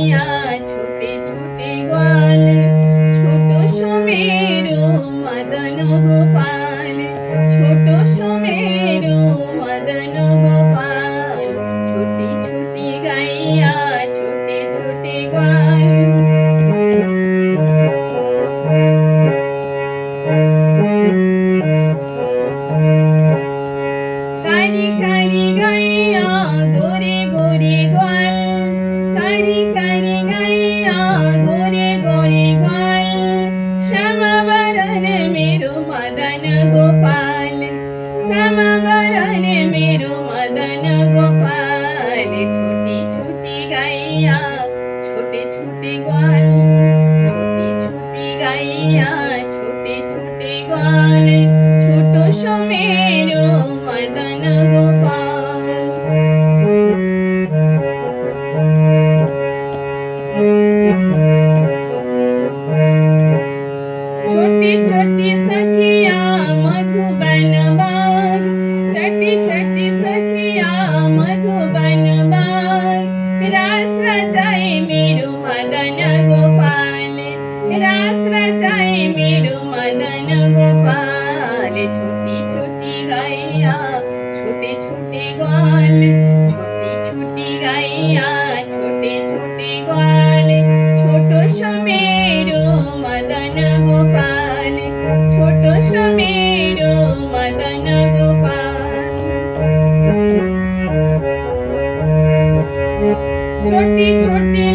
गैया छोटे छोटे ग्वाल, छोटो सुमेरु मदन गोपाल, छोटो सुमेरु मदन गोपाल, छोटी छोटी गैया छोटे छोटे ग्वाल। कारी कारी गैया गोरे गोरे ग्वाल, कारी कारी गैया गोरे गोरे ग्वाल, श्यामा बरन मेरो मदन गोपाल, श्यामा बरन मेरो मदन गोपाल, छोटी छोटी गैया छोटे छोटे ग्वाल, छोटी छोटी गैया छोटे छोटे ग्वाल, छोटो सुमेरु मदन गोपाल। छोटी छोटी सखिया मधुबन बाग, छोटी छोटी सखिया मधुबन बाग, रास रचाए मेरो मदन गोपाल, रास रचाए मेरो मदन गोपाल, छोटी छोटी गैया छोटे छोटे ग्वाल, छोटी छोटी गैया छोटे छोटे ग्वाल, छोटो सुमेरु मदन गोपाल, छोटो सुमेरु मदन गोपाल। छोटी छोटी